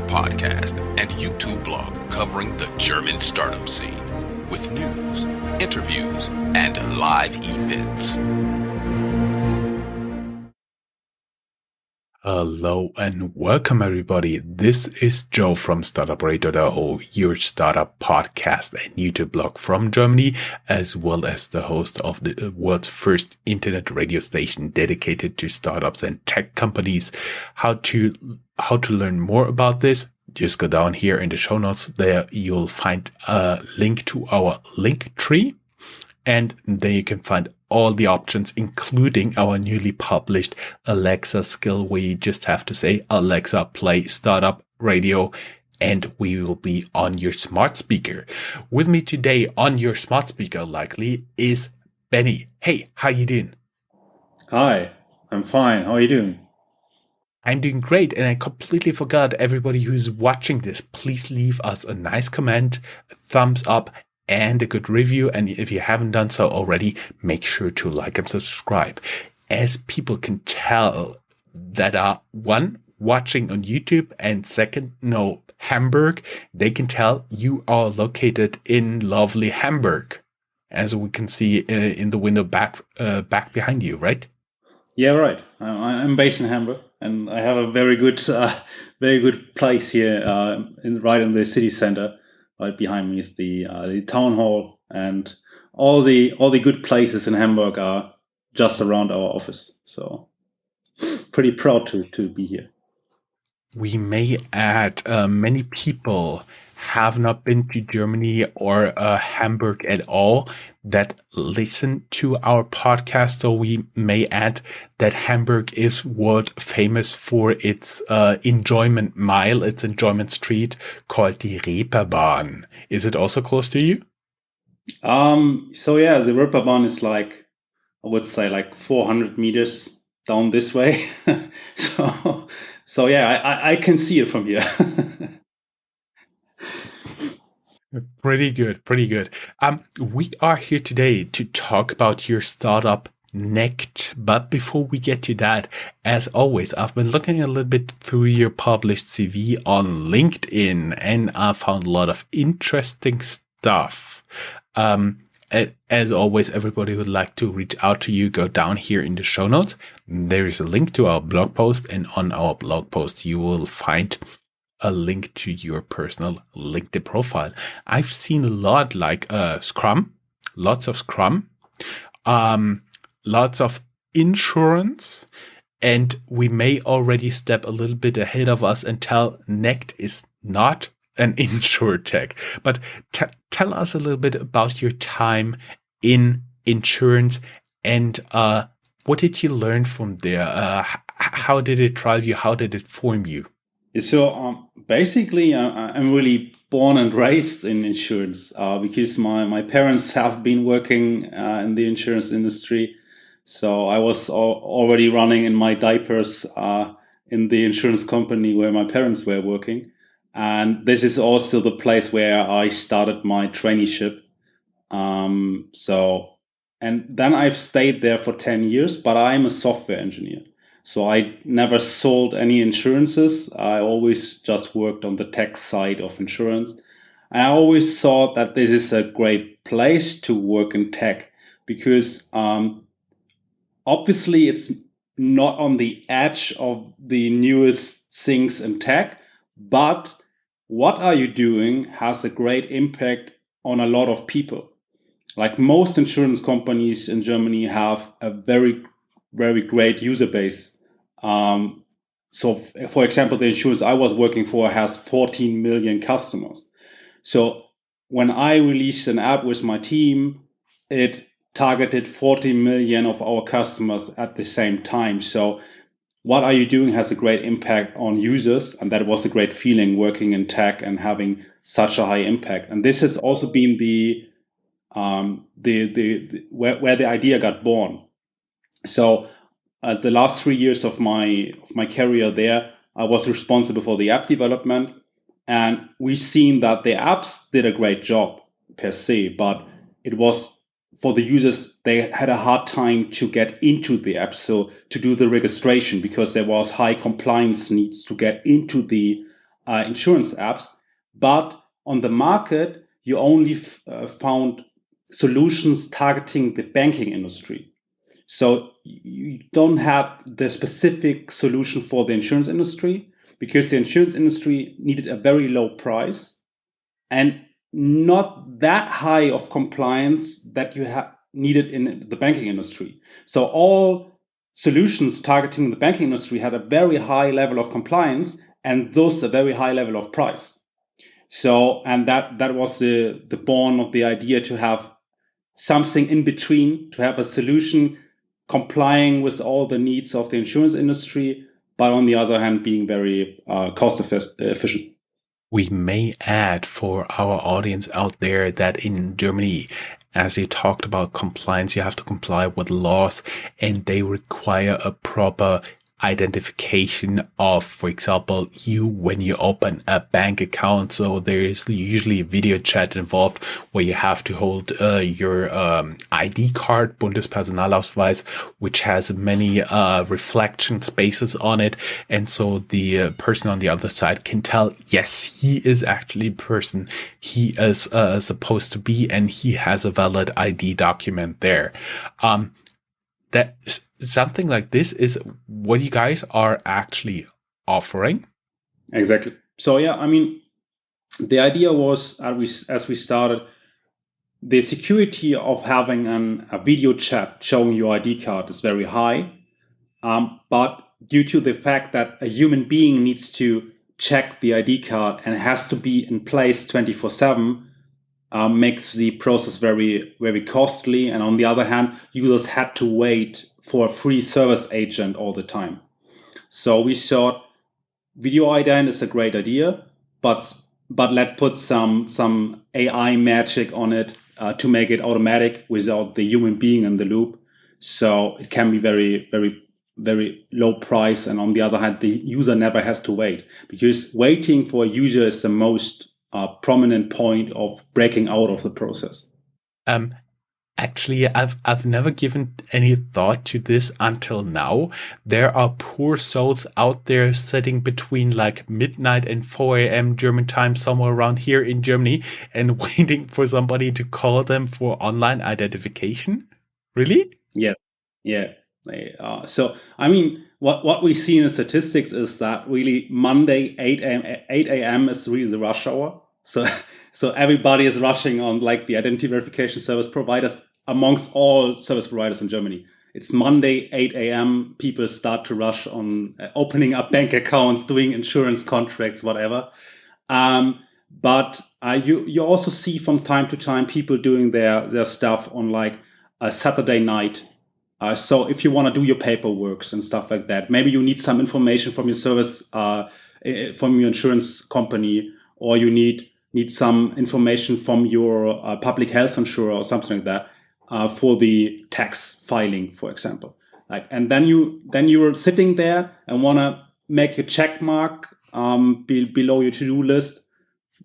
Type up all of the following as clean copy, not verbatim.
podcast and YouTube blog covering the German startup scene with news, interviews, and live events. Hello and welcome everybody. This is Joe from Startuprad.io, your startup podcast and YouTube blog from Germany, as well as the host of the world's first internet radio station dedicated to startups and tech companies. How to learn more about this? Just go down here in the show notes. There you'll find a link to our link tree. And there you can find all the options, including our newly published Alexa skill, where you just have to say, Alexa, play Startup Radio, and we will be on your smart speaker. With me today on your smart speaker, likely, is Benny. Hey, how you doing? Hi, I'm fine. How are you doing? I'm doing great, and I completely forgot everybody who's watching this. Please leave us a nice comment, a thumbs up, and a good review. And if you haven't done so already, make sure to like and subscribe. As people can tell that are one, watching on YouTube, and second, Hamburg, they can tell you are located in lovely Hamburg, as we can see in the window back behind you, right? Yeah, right. I'm based in Hamburg, and I have a very good place here, right in the city center. Right behind me is the town hall, and all the good places in Hamburg are just around our office. So pretty proud to be here. We may add many people have not been to Germany or Hamburg at all that listen to our podcast. So we may add that Hamburg is world famous for its enjoyment mile, its enjoyment street called the Reeperbahn. Is it also close to you? So yeah, the Reeperbahn is I would say 400 meters down this way. So yeah, I can see it from here. Pretty good. We are here today to talk about your startup NECT. But before we get to that, as always, I've been looking a little bit through your published CV on LinkedIn, and I found a lot of interesting stuff. As always, everybody who would like to reach out to you, go down here in the show notes. There is a link to our blog post, and on our blog post, you will find a link to your personal LinkedIn profile. I've seen a lot Scrum, lots of Scrum, lots of insurance, and we may already step a little bit ahead of us and tell NECT is not an insurtech. But tell us a little bit about your time in insurance, and what did you learn from there? How did it drive you? How did it form you? So basically, I'm really born and raised in insurance because my parents have been working in the insurance industry. So I was already running in my diapers in the insurance company where my parents were working. And this is also the place where I started my traineeship. And then I've stayed there for 10 years, but I'm a software engineer. So I never sold any insurances. I always just worked on the tech side of insurance. I always thought that this is a great place to work in tech because obviously it's not on the edge of the newest things in tech, but what are you doing has a great impact on a lot of people. Like most insurance companies in Germany have a very, very great user base. So for example, the insurance I was working for has 14 million customers. So when I released an app with my team, it targeted 14 million of our customers at the same time. So what are you doing has a great impact on users. And that was a great feeling working in tech and having such a high impact. And this has also been where the idea got born. So the last 3 years of my career there, I was responsible for the app development, and we've seen that the apps did a great job per se, but it was for the users, they had a hard time to get into the app, so to do the registration, because there was high compliance needs to get into the insurance apps, but on the market, you only found solutions targeting the banking industry. So you don't have the specific solution for the insurance industry because the insurance industry needed a very low price and not that high of compliance that you have needed in the banking industry. So all solutions targeting the banking industry had a very high level of compliance and thus a very high level of price. So, and that was the born of the idea to have something in between, to have a solution complying with all the needs of the insurance industry, but on the other hand, being very cost efficient. We may add for our audience out there that in Germany, as you talked about compliance, you have to comply with laws and they require a proper identification of, for example, you when you open a bank account. So there is usually a video chat involved where you have to hold your ID card, Bundespersonalausweis, which has many reflection spaces on it. And so the person on the other side can tell, yes, he is actually the person he is supposed to be, and he has a valid ID document there. That something like this is what you guys are actually offering. Exactly. So yeah, I mean, the idea was as we started, the security of having a video chat showing your ID card is very high, but due to the fact that a human being needs to check the ID card and has to be in place 24/7. Makes the process very, very costly. And on the other hand, users had to wait for a free service agent all the time. So we thought video ident is a great idea, but let's put some AI magic on it to make it automatic without the human being in the loop. So it can be very, very, very low price. And on the other hand, the user never has to wait, because waiting for a user is the most prominent point of breaking out of the process. Actually, I've never given any thought to this until now. There are poor souls out there sitting between like midnight and 4 a.m. German time, somewhere around here in Germany, and waiting for somebody to call them for online identification. Really? Yeah. So, I mean, what we see in the statistics is that really Monday 8 a.m. is really the rush hour. So everybody is rushing on like the identity verification service providers amongst all service providers in Germany. It's Monday 8 a.m. People start to rush on opening up bank accounts, doing insurance contracts, whatever. But you also see from time to time people doing their stuff on like a Saturday night. So if you want to do your paperwork and stuff like that, maybe you need some information from your service, from your insurance company, or you need some information from your public health insurer or something like that for the tax filing, for example. Like, and then you're sitting there and want to make a check mark below your to-do list,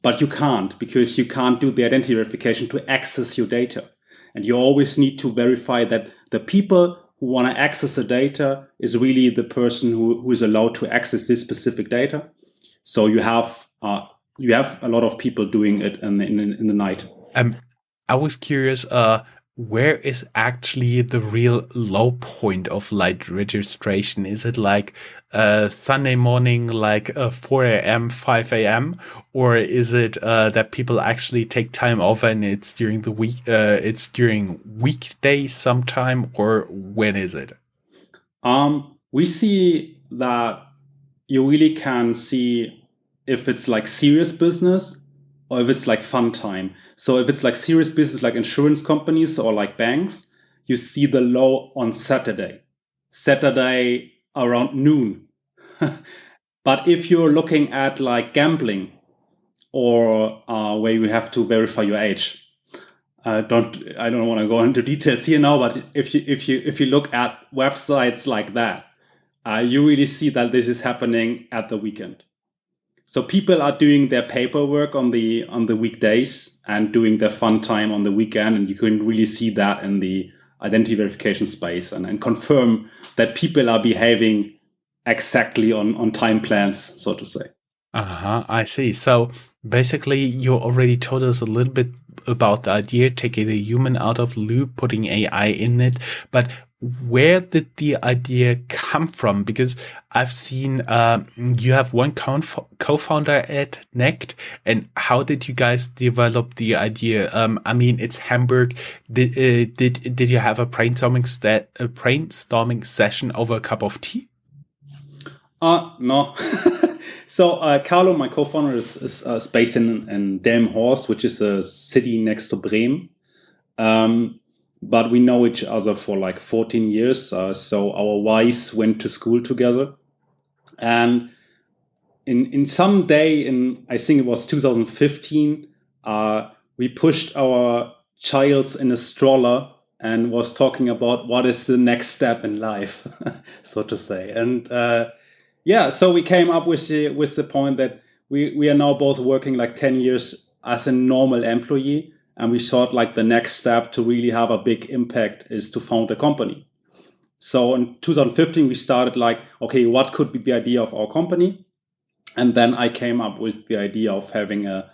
but you can't, because you can't do the identity verification to access your data. And you always need to verify that the people who want to access the data is really the person who is allowed to access this specific data. So you have a lot of people doing it in the night. I was curious, where is actually the real low point of light registration? Is it like Sunday morning, like 4 a.m., 5 a.m., or is it that people actually take time off and it's during the week? It's during weekdays sometime, or when is it? We see that you really can see if it's like serious business or if it's like fun time. So if it's like serious business, like insurance companies or like banks, you see the low on Saturday around noon. But if you're looking at like gambling or where you have to verify your age, I don't want to go into details here now, but if you look at websites like that, you really see that this is happening at the weekend. So people are doing their paperwork on the weekdays and doing their fun time on the weekend, and you can really see that in the identity verification space and confirm that people are behaving exactly on time plans, so to say. I see. So basically, you already told us a little bit about the idea, taking the human out of loop, putting AI in it. But where did the idea come from? Because I've seen you have one co-founder at NECT, and how did you guys develop the idea? I mean, it's Hamburg. Did you have a brainstorming session over a cup of tea? No. So Carlo, my co-founder, is based in Delmenhorst, which is a city next to Bremen. But we know each other for like 14 years. So our wives went to school together. And in some day in, I think it was 2015, we pushed our childs in a stroller and was talking about what is the next step in life, so to say. And yeah, so we came up with the point that we are now both working like 10 years as a normal employee, and we thought like the next step to really have a big impact is to found a company. So in 2015 we started like, okay, what could be the idea of our company? And then I came up with the idea of having a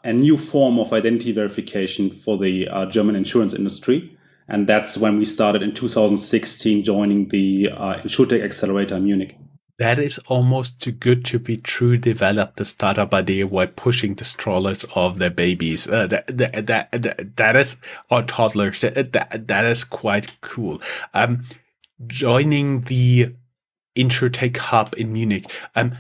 new form of identity verification for the German insurance industry. And that's when we started in 2016 joining the InsurTech Accelerator in Munich. That is almost too good to be true. Develop the startup idea while pushing the strollers of their babies. That is, or toddlers. That is quite cool. Joining the InsurTech hub in Munich.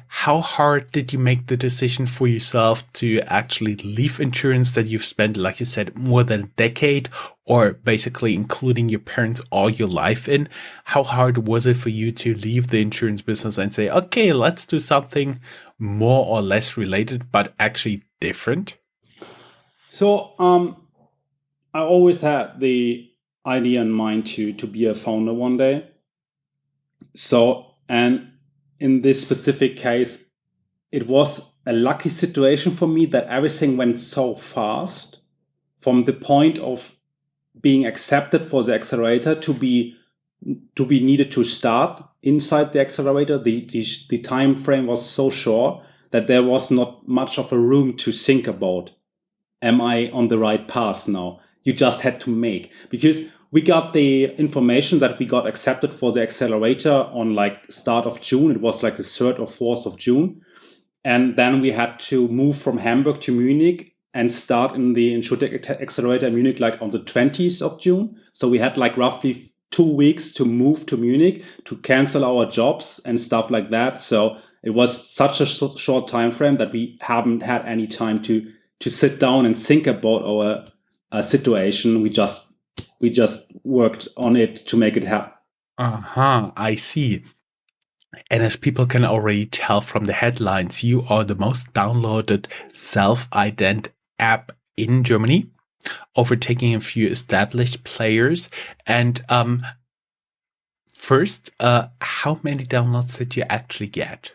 How hard did you make the decision for yourself to actually leave insurance that you've spent, like you said, more than a decade, or basically including your parents all your life in? How hard was it for you to leave the insurance business and say, okay, let's do something more or less related, but actually different? So I always had the idea in mind to be a founder one day. So, and in this specific case, it was a lucky situation for me that everything went so fast from the point of being accepted for the accelerator to be needed to start inside the accelerator. The time frame was so short that there was not much of a room to think about, am I on the right path now? You just had to make, because we got the information that we got accepted for the accelerator on like start of June. It was like the 3rd or 4th of June. And then we had to move from Hamburg to Munich and start in the InsurTech Accelerator in Munich like on the 20th of June. So we had like roughly 2 weeks to move to Munich, to cancel our jobs and stuff like that. So it was such a short time frame that we haven't had any time to sit down and think about our situation. We just worked on it to make it happen. I see. And as people can already tell from the headlines, you are the most downloaded self-ident app in Germany, overtaking a few established players. And first, how many downloads did you actually get?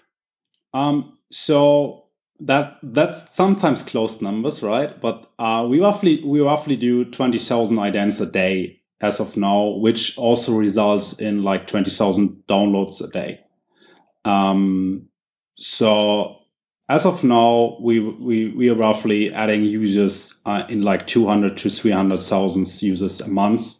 So that's sometimes close numbers, right? But we roughly do 20,000 idents a day as of now, which also results in like 20,000 downloads a day. So as of now, we are roughly adding users in like 200 to 300,000 users a month,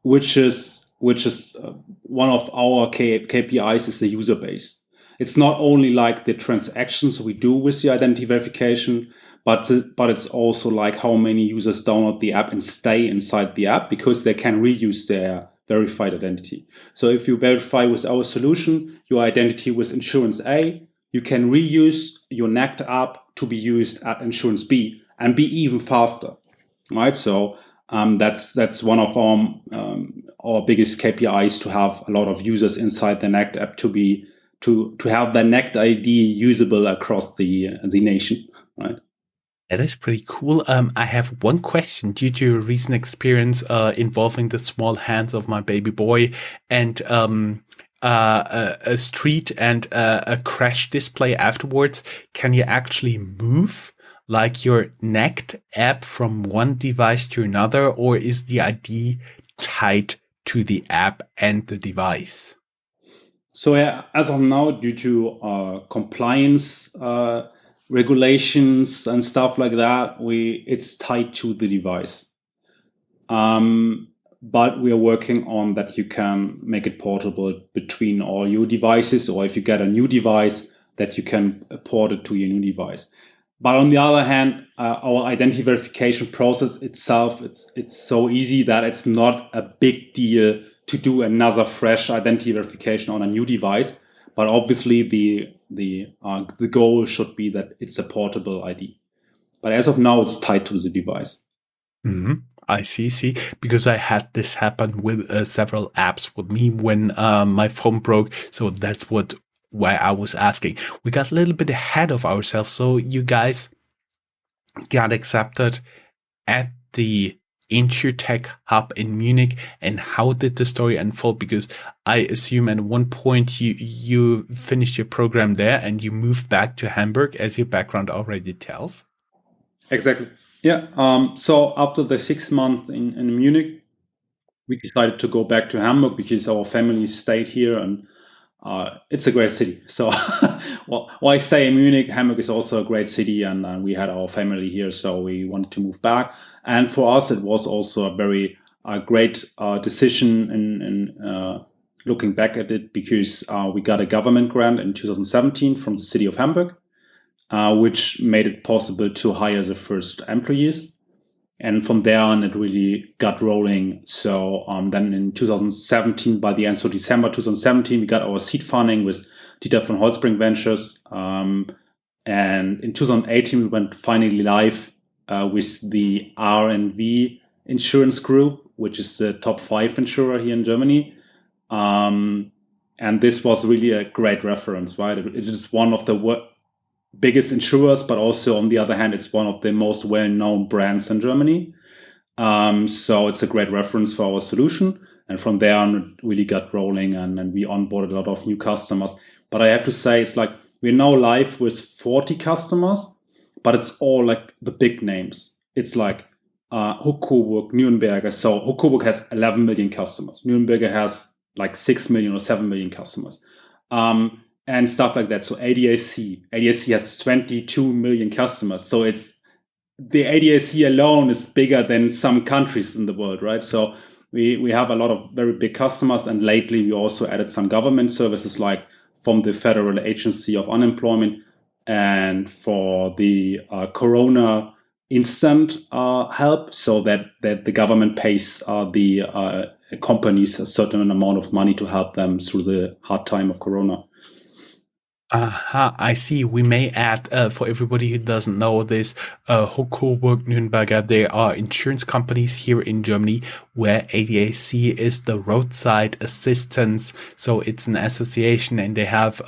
which is one of our KPIs is the user base. It's not only like the transactions we do with the identity verification, but it's also like how many users download the app and stay inside the app because they can reuse their verified identity. So if you verify with our solution your identity with insurance A, you can reuse your NECT app to be used at insurance B and be even faster, right? So that's one of our biggest KPIs, to have a lot of users inside the NECT app to have the NECT ID usable across the nation, right? That is pretty cool. I have one question due to a recent experience involving the small hands of my baby boy and a street and a crash display afterwards. Can you actually move like your NECT app from one device to another, or is the ID tied to the app and the device? So as of now, due to compliance regulations and stuff like that, it's tied to the device. But we are working on that you can make it portable between all your devices, or if you get a new device, that you can port it to your new device. But on the other hand, our identity verification process itself, it's so easy that it's not a big deal to do another fresh identity verification on a new device. But obviously, the goal should be that it's a portable ID. But as of now, it's tied to the device. Mm-hmm. I see. Because I had this happen with several apps with me when my phone broke. So that's why I was asking. We got a little bit ahead of ourselves. So you guys got accepted at the InsurTech Hub in Munich, and how did the story unfold? Because I assume at one point you finished your program there and you moved back to Hamburg, as your background already tells. Exactly. Yeah. So after the 6 months in Munich, we decided to go back to Hamburg because our family stayed here, and it's a great city. So well, I stay in Munich. Hamburg is also a great city, and we had our family here, so we wanted to move back. And for us, it was also a very great decision in looking back at it, because we got a government grant in 2017 from the city of Hamburg, which made it possible to hire the first employees. And from there on, it really got rolling. So then in 2017, by the end, so December 2017, we got our seed funding with Dieter von Holzbrink Ventures. And in 2018, we went finally live with the R&V Insurance Group, which is the top 5 insurer here in Germany. And this was really a great reference, right? It is one of the biggest insurers, but also on the other hand, it's one of the most well-known brands in Germany. So it's a great reference for our solution. And from there on, it really got rolling, and we onboarded a lot of new customers. But I have to say, it's like we're now live with 40 customers, but it's all like the big names. It's like Coburg, Nürnberger. So Coburg has 11 million customers. Nürnberger has like 6 million or 7 million customers. And stuff like that. So ADAC has 22 million customers. So it's the ADAC alone is bigger than some countries in the world, right? So we have a lot of very big customers, and lately we also added some government services, like from the Federal Agency of Unemployment and for the Corona instant help, so that the government pays the companies a certain amount of money to help them through the hard time of Corona. I see. We may add, for everybody who doesn't know this, Coburg, Nürnberger, they are insurance companies here in Germany, where ADAC is the roadside assistance. So it's an association, and they have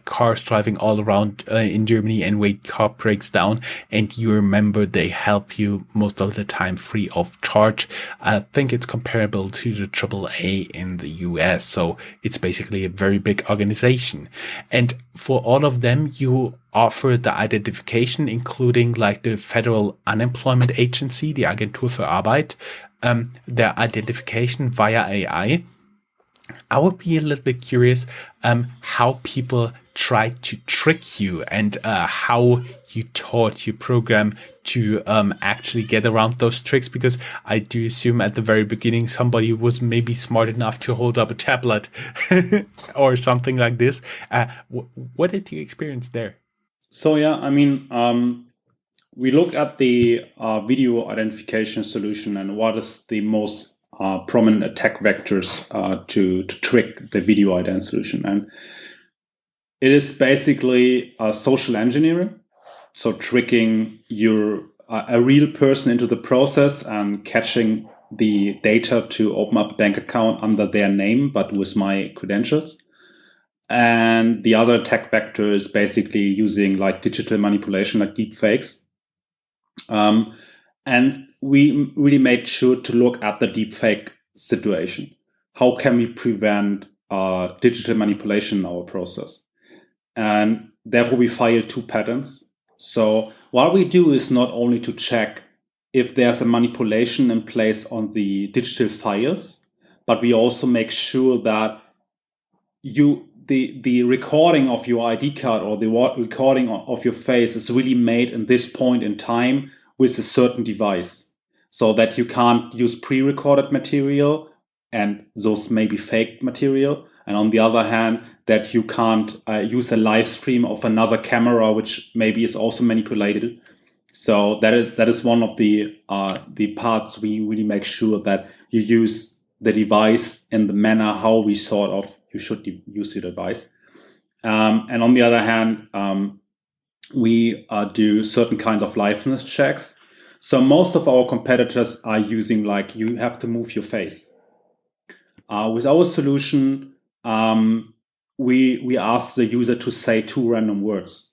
cars driving all around in Germany, and when car breaks down and you're a member, they help you most of the time free of charge. I think it's comparable to the AAA in the US. So it's basically a very big organization. And for all of them, you offer the identification, including like the Federal Unemployment Agency, the Agentur für Arbeit, their identification via AI. I would be a little bit curious how people try to trick you, and how you taught your program to actually get around those tricks, because I do assume at the very beginning somebody was maybe smart enough to hold up a tablet or something like this. What did you experience there? So yeah, I mean, we look at the video identification solution and what is the most prominent attack vectors to trick the video ident solution. And it is basically social engineering. So tricking a real person into the process and catching the data to open up a bank account under their name, but with my credentials. And the other attack vector is basically using like digital manipulation, like deep fakes. And we really made sure to look at the deepfake situation. How can we prevent digital manipulation in our process? And therefore, we filed 2 patents. So what we do is not only to check if there's a manipulation in place on the digital files, but we also make sure that the recording of your ID card or the recording of your face is really made in this point in time with a certain device, so that you can't use pre-recorded material and those may be fake material. And on the other hand, that you can't use a live stream of another camera, which maybe is also manipulated. So that is one of the parts we really make sure that you use the device in the manner how we sort of you should use the device. And on the other hand, we do certain kind of liveness checks. So most of our competitors are using like you have to move your face. With our solution, we ask the user to say 2 random words.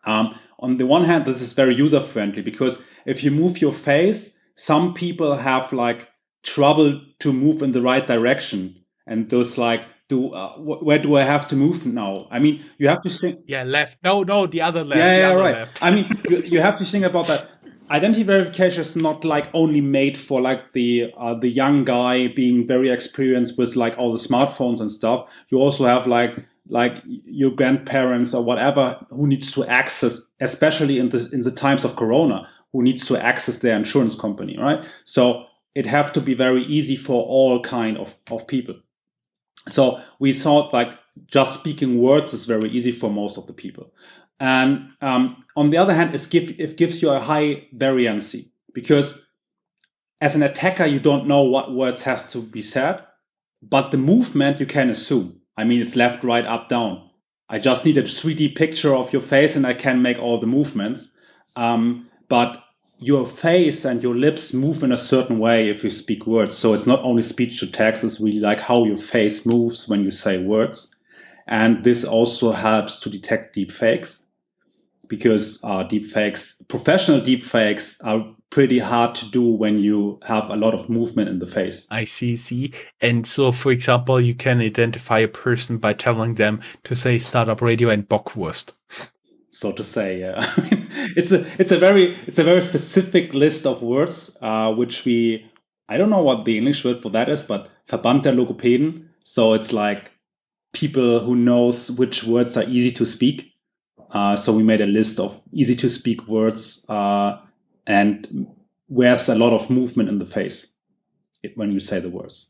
On the one hand, this is very user friendly because if you move your face, some people have like trouble to move in the right direction, and those like, where do I have to move now? I mean, you have to think. Yeah, left. No, the other left. Yeah, the other right. left. I mean, you have to think about that. Identity verification is not like only made for like the young guy being very experienced with like all the smartphones and stuff. You also have like your grandparents or whatever who needs to access, especially in the times of Corona, who needs to access their insurance company, right? So it have to be very easy for all kind of people. So we thought like just speaking words is very easy for most of the people. And on the other hand, it gives you a high variancy because as an attacker, you don't know what words has to be said, but the movement you can assume. I mean, it's left, right, up, down. I just need a 3D picture of your face and I can make all the movements. But your face and your lips move in a certain way if you speak words. So it's not only speech to text, it's really like how your face moves when you say words. And this also helps to detect deepfakes because professional deepfakes are pretty hard to do when you have a lot of movement in the face. I see. And so, for example, you can identify a person by telling them to say Startup Radio and Bockwurst. So to say, yeah. it's a very specific list of words, which I don't know what the English word for that is, but Verband der Logopäden. So it's like people who knows which words are easy to speak. So we made a list of easy to speak words and where's a lot of movement in the face when you say the words.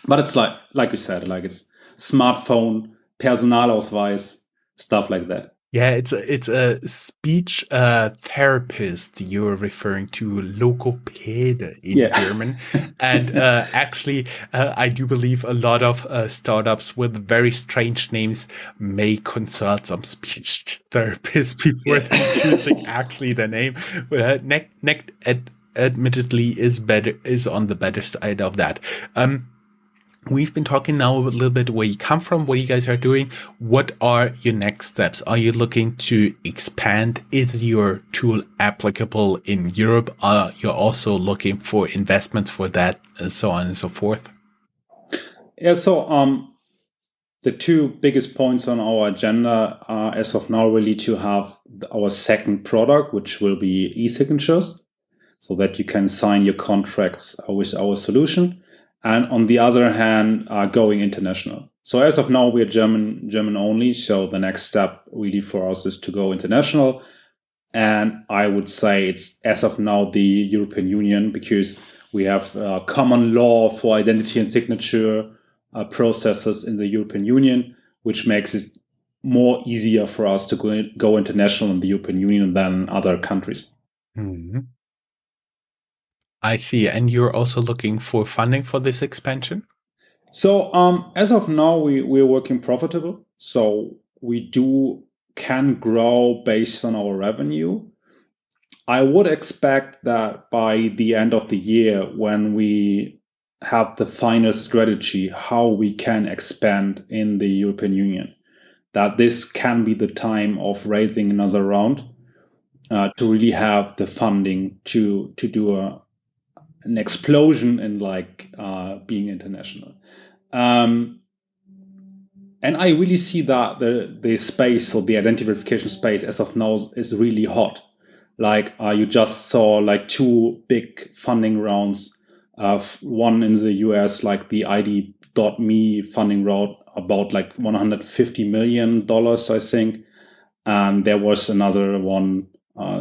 But it's like you said, like it's smartphone, Personalausweis, stuff like that. Yeah, it's a speech therapist you're referring to, Logopäde in German. And actually, I do believe a lot of startups with very strange names may consult some speech therapists before they're choosing actually the name. NECT admittedly is on the better side of that. We've been talking now a little bit where you come from, what you guys are doing. What are your next steps? Are you looking to expand? Is your tool applicable in Europe? Are you also looking for investments for that, and so on and so forth? Yeah, so the 2 biggest points on our agenda are as of now really to have our second product, which will be e-signatures, so that you can sign your contracts with our solution. And on the other hand, going international. So as of now, we're German only. So the next step really for us is to go international. And I would say it's as of now the European Union, because we have common law for identity and signature processes in the European Union, which makes it more easier for us to go international in the European Union than other countries. Mm-hmm. I see. And you're also looking for funding for this expansion? So as of now, we're working profitable. So we can grow based on our revenue. I would expect that by the end of the year, when we have the final strategy, how we can expand in the European Union, that this can be the time of raising another round to really have the funding to do an explosion in being international. And I really see that the space, or the identity verification space as of now, is really hot. You just saw 2 big funding rounds, one in the US, like the ID.me funding round about like $150 million, I think. And there was another one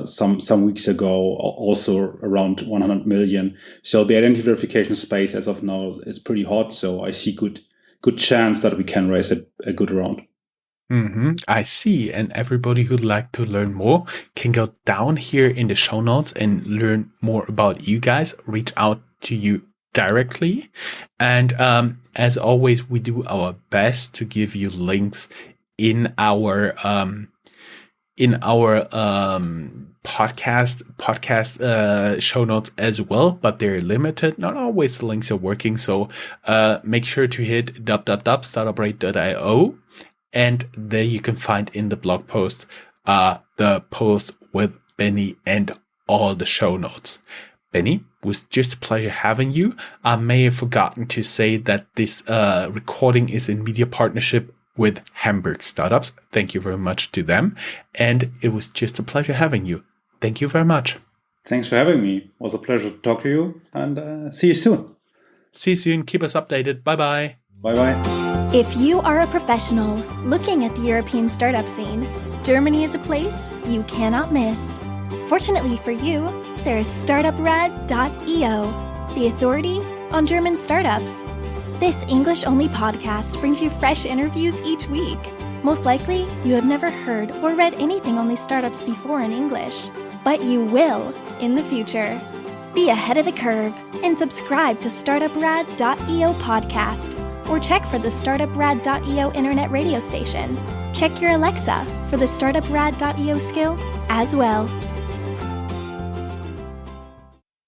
some weeks ago, also around 100 million. So the identity verification space as of now is pretty hot. So I see good chance that we can raise a good round. I see. And everybody who'd like to learn more can go down here in the show notes and learn more about you guys, reach out to you directly. And as always, we do our best to give you links in our podcast show notes as well, but they're limited. Not always the links are working. So make sure to hit www.startuprad.io, and there you can find in the blog post the post with Benny and all the show notes. Benny, it was just a pleasure having you. I may have forgotten to say that this recording is in media partnership with Hamburg Startups. Thank you very much to them. And it was just a pleasure having you. Thank you very much. Thanks for having me. It was a pleasure to talk to you, and see you soon. See you soon. Keep us updated. Bye-bye. Bye-bye. If you are a professional looking at the European startup scene, Germany is a place you cannot miss. Fortunately for you, there is Startuprad.io, the authority on German startups. This English-only podcast brings you fresh interviews each week. Most likely, you have never heard or read anything on these startups before in English, but you will in the future. Be ahead of the curve and subscribe to Startuprad.io podcast, or check for the Startuprad.io internet radio station. Check your Alexa for the Startuprad.io skill as well.